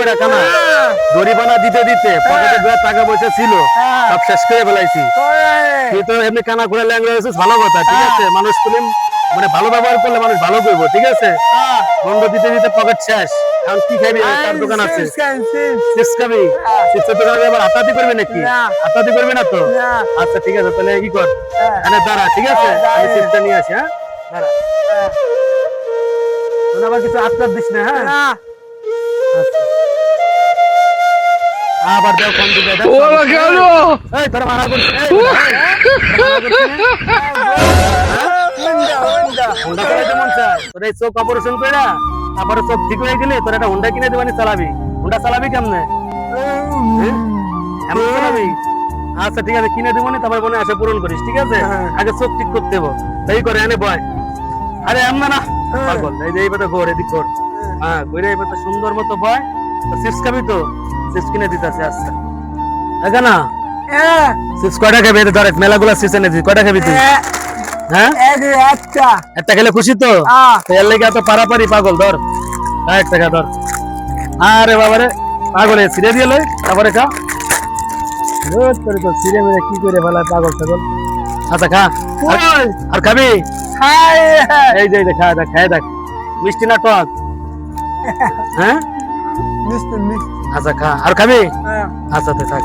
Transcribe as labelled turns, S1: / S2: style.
S1: বেটা কানা জরিমানা দিতে দিতে পকেটে যা টাকা পয়সা ছিল সব শেষ করে ফেলাইছি তুই তো এমনি কানা করে ল্যাংড়া হয়েছিস ভালো কথা ঠিক আছে মানুষ তুমি মানে ভালো ব্যবহার করলে মানুষ ভালো করবো ঠিক আছে দণ্ড দিতে দিতে পকেট শেষ এখন কি খাবি তার দোকান আছে চিপস খাবি চিপসের দোকানে আবার হাতাহাতি করবি নাকি হাতাহাতি করবি না তো আচ্ছা ঠিক আছে তাহলে কি কর এনে দাঁড়া ঠিক আছে আমি চিপসটা নিয়ে আসি হ্যাঁ দাঁড়া তুই আবার কিছু আটকার দিস না হ্যাঁ আচ্ছা আবার দাও কোন দিকে দাও ওরা গেল এই তোরা মারা করছিস হোন্ডা চালাইতে মন চায় তোর এই চোখ অপারেশন কইরা তারপরে চোখ ঠিক হয়ে গেলে তোর একটা হোন্ডা কিনে দিবানি চালাবি হোন্ডা চালাবি কেমনে এমন চালাবি আচ্ছা ঠিক আছে কিনে দিবানি তারপর মনে আশা পূরণ করিস ঠিক আছে আগে চোখ ঠিক করতে হবে তাই করে এনে বয় আরে এমন না পাগল এই যে এইবার ঘোর এদিক ঘোর হ্যাঁ ঘুরে এইবার সুন্দর মতো বয় চিপস খাবি তো চিপস কিনে দিতেছে আচ্ছা দেখা না চিপস কয়টা খাবি এটা ধর মেলাগুলা চিপস এনে দিই কয়টা খাবি তুই হ্যাঁ একটা খেলে খুশি তো এর লেগে এত পারাপারি পাগল ধর এক টাকা ধর আরে বাবারে পাগলে ছিঁড়ে দিয়ে লই তারপরে খা রোজ করে তো ছিঁড়ে মেরে কি করে ফেলা পাগল ছাগল আচ্ছা খা আর খাবি এই যে খা দেখ খাই দেখ মিষ্টি না টক হ্যাঁ আচ্ছা খা আর খাবি আচ্ছা তো থাক